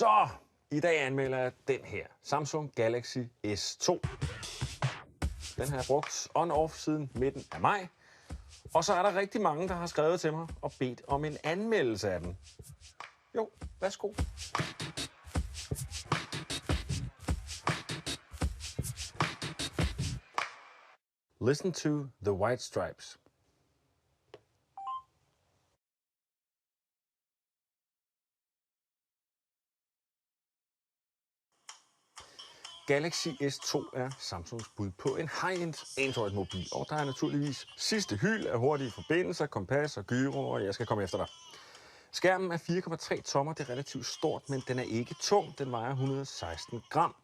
Så i dag anmelder jeg den her Samsung Galaxy S2. Den har jeg brugt on-off siden midten af maj. Og så er der rigtig mange, der har skrevet til mig og bedt om en anmeldelse af den. Jo, værsgo. Listen to the White Stripes. Galaxy S2 er Samsungs bud på en high-end Android-mobil, og der er naturligvis sidste hyld af hurtige forbindelser, kompas og gyro, og jeg skal komme efter dig. Skærmen er 4,3 tommer, det er relativt stort, men den er ikke tung, den vejer 116 gram.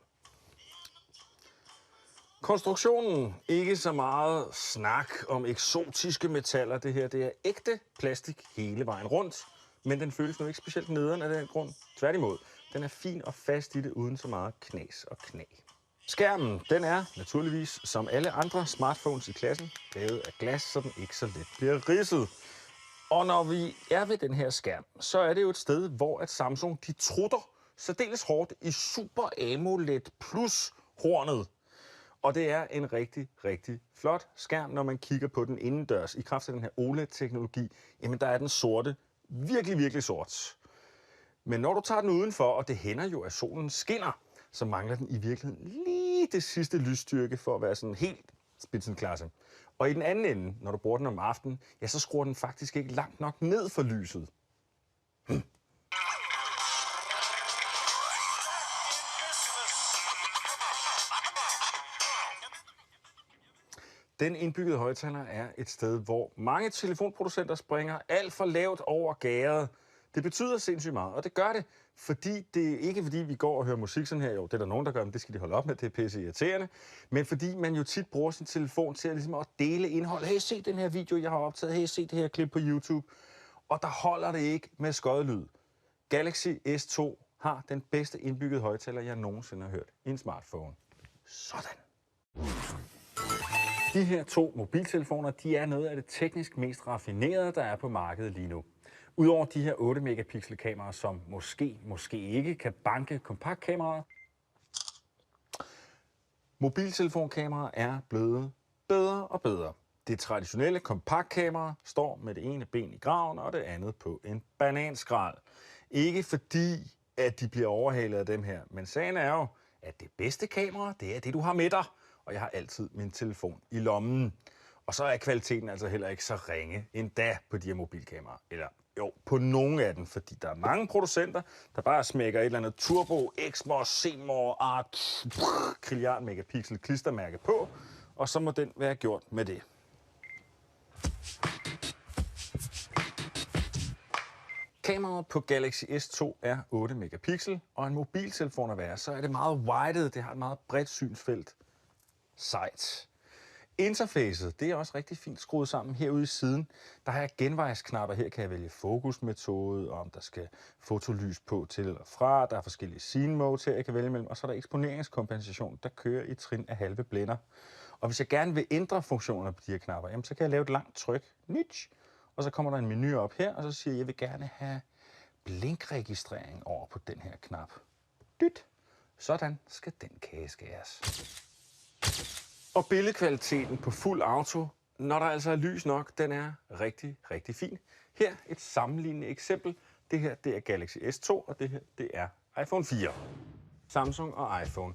Konstruktionen, ikke så meget snak om eksotiske metaller, det her det er ægte plastik hele vejen rundt, men den føles nu ikke specielt nederen af den grund. Tværtimod, den er fin og fast i det uden så meget knas og knag. Skærmen, den er naturligvis som alle andre smartphones i klassen lavet af glas, så den ikke så let bliver ridset. Og når vi er ved den her skærm, så er det jo et sted, hvor at Samsung de trutter særdeles hårdt i Super AMOLED Plus hornet. Og det er en rigtig, rigtig flot skærm, når man kigger på den indendørs. I kraft af den her OLED-teknologi, jamen der er den sorte virkelig, virkelig sort. Men når du tager den udenfor, og det hænder jo, at solen skinner, så mangler den i virkeligheden lige det sidste lysstyrke for at være sådan helt spidsenklasse. Og i den anden ende, når du bruger den om aftenen, ja, så skruer den faktisk ikke langt nok ned for lyset. Den indbyggede højttaler er et sted, hvor mange telefonproducenter springer alt for lavt over gæret. Det betyder sindssygt meget, og det gør det, fordi det ikke fordi vi går og hører musik sådan her, jo, det er der nogen, der gør, men det skal de holde op med, det er pisse irriterende, men fordi man jo tit bruger sin telefon til ligesom at dele indhold. Hey, se den her video, jeg har optaget, hey, se det her klip på YouTube, og der holder det ikke med skoddelyd. Galaxy S2 har den bedste indbyggede højttaler, jeg nogensinde har hørt i en smartphone. Sådan. De her to mobiltelefoner, de er noget af det teknisk mest raffinerede, der er på markedet lige nu. Udover de her 8 megapixel kameraer, som måske ikke kan banke kompaktkameraer. Mobiltelefonkameraer er blevet bedre og bedre. Det traditionelle kompaktkamera står med det ene ben i graven og det andet på en bananskrald. Ikke fordi, at de bliver overhalet af dem her, men sagen er jo, at det bedste kamera, det er det, du har med dig. Og jeg har altid min telefon i lommen. Og så er kvaliteten altså heller ikke så ringe endda på de her mobilkameraer. Eller jo, på nogle af dem, fordi der er mange producenter, der bare smækker et eller andet Turbo, Exmor, Cmor, Art, trilliard megapixel klistermærke på, og så må den være gjort med det. Kameraet på Galaxy S2 er 8 megapixel, og en mobiltelefon at være, så er det meget wided, det har et meget bredt synsfelt. Sejt. Interfacet, det er også rigtig fint skruet sammen herude i siden. Der har jeg genvejsknapper. Her kan jeg vælge fokusmetode, om der skal fotolys på til eller fra. Der er forskellige scene modes her, jeg kan vælge mellem. Og så er der eksponeringskompensation, der kører i trin af halve blænder. Og hvis jeg gerne vil ændre funktionerne på de her knapper, jamen, så kan jeg lave et langt tryk. Nitsch. Og så kommer der en menu op her, og så siger jeg, at jeg vil gerne have blinkregistrering over på den her knap. Dyt. Sådan skal den kage skæres. Og billedkvaliteten på fuld auto, når der altså er lys nok, den er rigtig, rigtig fin. Her et sammenlignende eksempel. Det her, det er Galaxy S2, og det her, det er iPhone 4. Samsung og iPhone.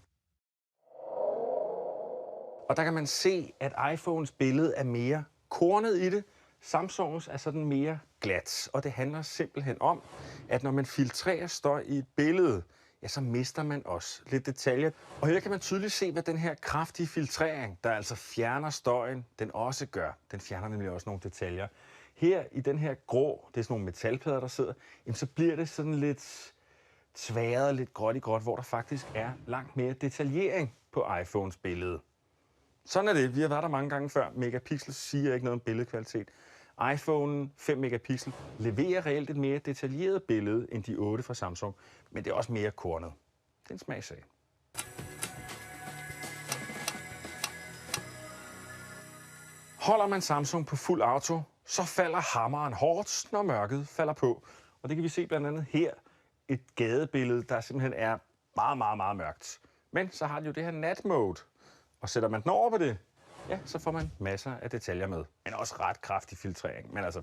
Og der kan man se, at iPhones billede er mere kornet i det. Samsungs er sådan mere glat, og det handler simpelthen om, at når man filtrerer støj i et billede, ja, så mister man også lidt detaljer. Og her kan man tydeligt se, hvad den her kraftige filtrering, der altså fjerner støjen, den også gør. Den fjerner nemlig også nogle detaljer. Her i den her grå, det er sådan nogle metalplader, der sidder, jamen, så bliver det sådan lidt tværet, lidt gråt i gråt, hvor der faktisk er langt mere detaljering på iPhones billede. Sådan er det. Vi har været der mange gange før. Megapixel siger ikke noget om billedkvalitet. iPhone 5 megapixel leverer reelt et mere detaljeret billede end de 8 fra Samsung, men det er også mere kornet. Det er en smagssag. Holder man Samsung på fuld auto, så falder hammeren hårdt, når mørket falder på. Og det kan vi se blandt andet her et gadebillede, der simpelthen er meget, meget, meget mørkt. Men så har den jo det her natmode, og sætter man den over på det, ja, så får man masser af detaljer med. Men også ret kraftig filtrering, men altså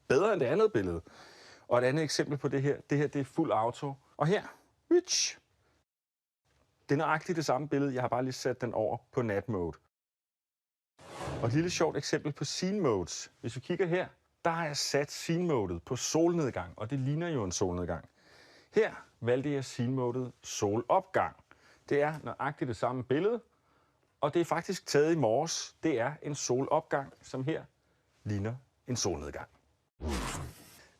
bedre end det andet billede. Og et andet eksempel på det her, det er fuld auto. Og her, det er nøjagtigt det samme billede, jeg har bare lige sat den over på nat mode. Og et lille sjovt eksempel på scene modes. Hvis vi kigger her, der har jeg sat scene modet på solnedgang, og det ligner jo en solnedgang. Her valgte jeg scene modet solopgang. Det er nøjagtigt det samme billede, og det er faktisk taget i morges. Det er en solopgang, som her ligner en solnedgang.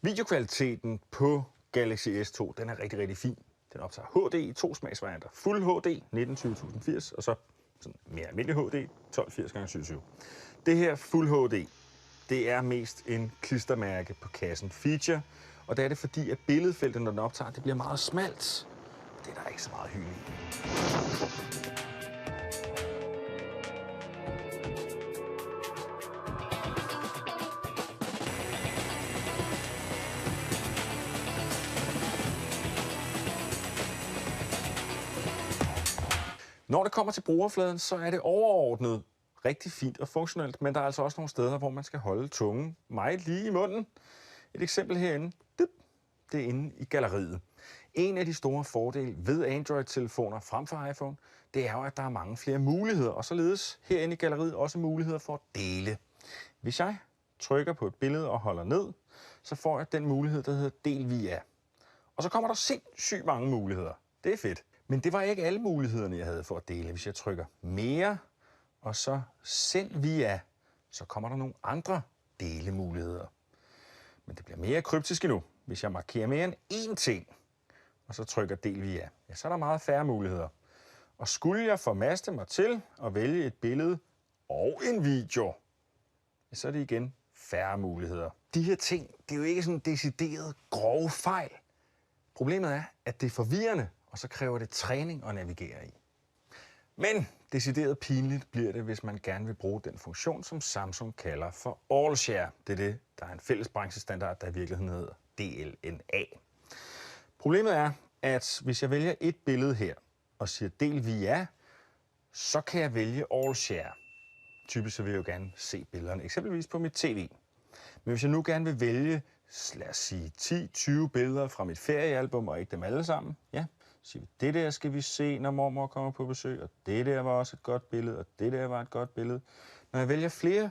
Videokvaliteten på Galaxy S2, den er rigtig, rigtig fin. Den optager HD i 2 smagsvarianter. Fuld HD 1920x1080, og så sådan mere almindelig HD 1280x720. Det her Fuld HD, det er mest en klistermærke på kassen feature, og det er det fordi, at billedfeltet, når den optager, det bliver meget smalt. Det er der ikke så meget hyld i. Når det kommer til brugerfladen, så er det overordnet rigtig fint og funktionelt, men der er altså også nogle steder, hvor man skal holde tungen meget lige i munden. Et eksempel herinde, det er inde i galleriet. En af de store fordele ved Android-telefoner frem for iPhone, det er jo, at der er mange flere muligheder, og således herinde i galleriet også muligheder for at dele. Hvis jeg trykker på et billede og holder ned, så får jeg den mulighed, der hedder Del via. Og så kommer der sindssygt mange muligheder. Det er fedt. Men det var ikke alle mulighederne, jeg havde for at dele. Hvis jeg trykker mere, og så Send via, så kommer der nogle andre delemuligheder. Men det bliver mere kryptisk endnu. Hvis jeg markerer mere end én ting, og så trykker Del via, ja, så er der meget færre muligheder. Og skulle jeg formaste mig til at vælge et billede og en video, ja, så er det igen færre muligheder. De her ting, det er jo ikke sådan decideret grove fejl. Problemet er, at det er forvirrende, og så kræver det træning at navigere i. Men decideret pinligt bliver det, hvis man gerne vil bruge den funktion, som Samsung kalder for All Share. Det er det, der er en fælles branchestandard, der i virkeligheden hedder DLNA. Problemet er, at hvis jeg vælger et billede her og siger Del via, så kan jeg vælge All Share. Typisk så vil jeg jo gerne se billederne, eksempelvis på mit tv. Men hvis jeg nu gerne vil vælge, lad os sige 10-20 billeder fra mit feriealbum, og ikke dem alle sammen, ja, så siger vi, det der skal vi se, når mormor kommer på besøg, og det der var også et godt billede, og det der var et godt billede. Når jeg vælger flere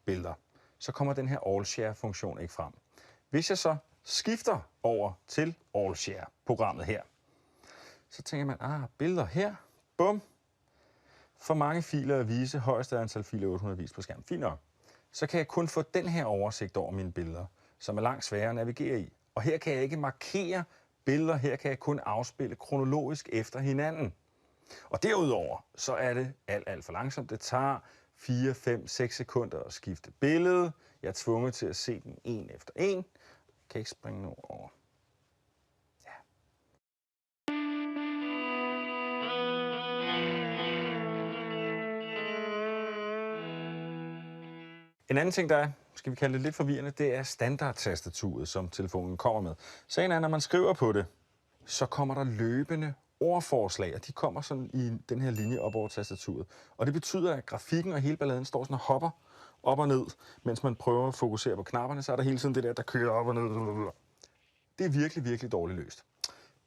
billeder, så kommer den her All Share-funktion ikke frem. Hvis jeg så skifter over til All Share-programmet her, så tænker man, billeder her, bum, for mange filer at vise, højeste antal filer 800 vis på skærmen. Fint nok. Så kan jeg kun få den her oversigt over mine billeder, som er langt sværere at navigere i. Og her kan jeg ikke markere billeder, her kan jeg kun afspille kronologisk efter hinanden. Og derudover, så er det alt for langsomt. Det tager 4, 5, 6 sekunder at skifte billede. Jeg er tvunget til at se den en efter en. Jeg kan ikke springe nogen over. Ja. En anden ting, der er, skal vi kalde det lidt forvirrende, det er standardtastaturet, som telefonen kommer med. Sagen er, når man skriver på det, så kommer der løbende ordforslag, og de kommer sådan i den her linje op over tastaturet. Og det betyder, at grafikken og hele balladen står sådan og hopper op og ned, mens man prøver at fokusere på knapperne, så er der hele tiden det der kører op og ned. Det er virkelig, virkelig dårligt løst.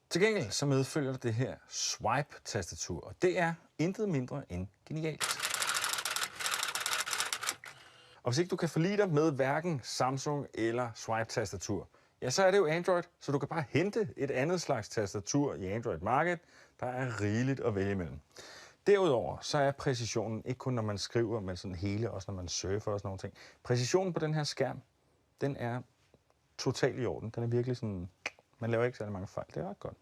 Til gengæld så medfølger der det her swipe-tastatur, og det er intet mindre end genialt. Og hvis ikke du kan forlige dig med hverken Samsung eller swipe-tastatur, ja, så er det jo Android, så du kan bare hente et andet slags tastatur i Android Market. Der er rigeligt at vælge imellem. Derudover så er præcisionen ikke kun når man skriver, men sådan hele, også når man surfer og sådan nogle ting. Præcisionen på den her skærm, den er totalt i orden. Den er virkelig sådan, man laver ikke særlig mange fejl. Det er ret godt.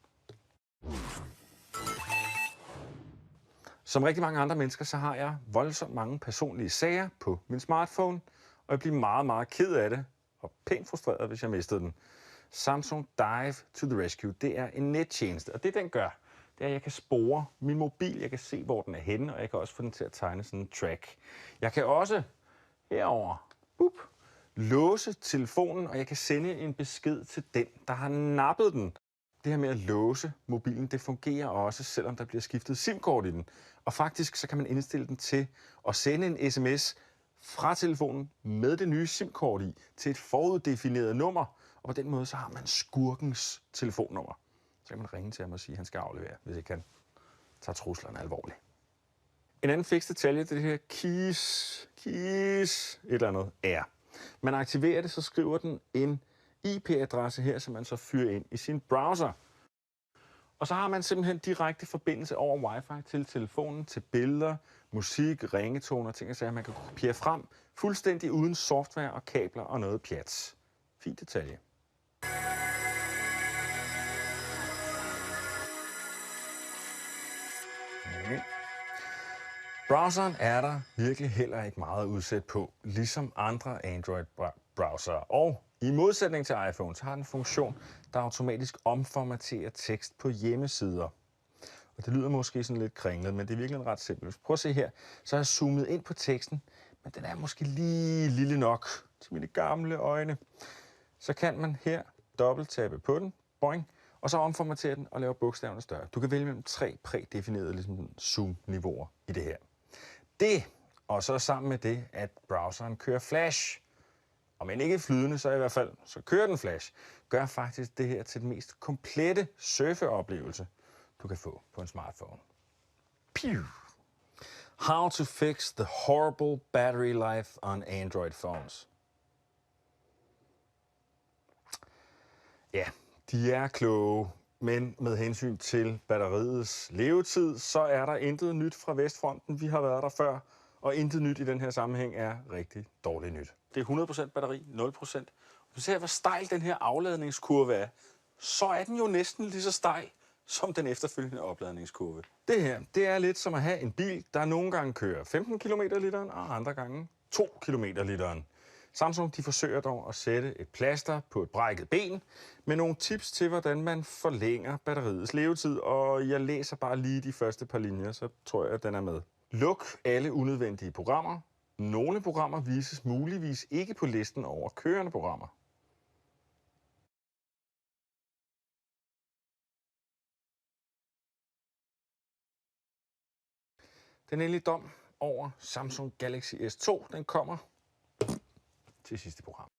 Som rigtig mange andre mennesker, så har jeg voldsomt mange personlige sager på min smartphone, og jeg bliver meget, meget ked af det, og pænt frustreret, hvis jeg mistede den. Samsung Dive to the Rescue, det er en nettjeneste, og det den gør, det er, at jeg kan spore min mobil, jeg kan se, hvor den er henne, og jeg kan også få den til at tegne sådan en track. Jeg kan også herover låse telefonen, og jeg kan sende en besked til den, der har nappet den. Det her med at låse mobilen, det fungerer også, selvom der bliver skiftet SIM-kort i den. Og faktisk så kan man indstille den til at sende en sms fra telefonen med det nye SIM-kort i til et foruddefineret nummer. Og på den måde så har man skurkens telefonnummer. Så kan man ringe til ham og sige, at han skal aflevere, hvis ikke han tager truslerne alvorligt. En anden fiks detalje, det er det her keys, et eller andet er. Man aktiverer det, så skriver den en IP-adresse her, som man så fyrer ind i sin browser. Og så har man simpelthen direkte forbindelse over wifi til telefonen, til billeder, musik, ringetoner, ting og sager, man kan kopiere frem, fuldstændig uden software og kabler og noget pjat. Fin detalje. Browseren er der virkelig heller ikke meget udsat på, ligesom andre Android-browsere. Og i modsætning til iPhone, så har den en funktion, der automatisk omformaterer tekst på hjemmesider. Og det lyder måske sådan lidt kringlet, men det er virkelig ret simpelt. Prøv at se her, så har jeg zoomet ind på teksten, men den er måske lige lille nok til mine gamle øjne. Så kan man her dobbelttappe på den, boing, og så omformatere den og lave bogstaverne større. Du kan vælge mellem 3 prædefinerede zoom-niveauer i det her. Det, og så sammen med det, at browseren kører Flash, om end ikke flydende, så i hvert fald, så kører den Flash, gør faktisk det her til den mest komplette surfeoplevelse, du kan få på en smartphone. Pew! How to fix the horrible battery life on Android phones. Ja, de er kloge, men med hensyn til batteriets levetid, så er der intet nyt fra Vestfronten. Vi har været der før, og intet nyt i den her sammenhæng er rigtig dårligt nyt. Det er 100% batteri, 0%. Hvis du ser, hvor stejl den her afladningskurve er, så er den jo næsten lige så stejl som den efterfølgende opladningskurve. Det her, det er lidt som at have en bil, der nogle gange kører 15 km literen, og andre gange 2 km literen. Samsung de forsøger dog at sætte et plaster på et brækket ben med nogle tips til, hvordan man forlænger batteriets levetid, og jeg læser bare lige de første par linjer, så tror jeg, at den er med. Luk alle unødvendige programmer. Nogle programmer vises muligvis ikke på listen over kørende programmer. Den endelige dom over Samsung Galaxy S2, den kommer til sidste program.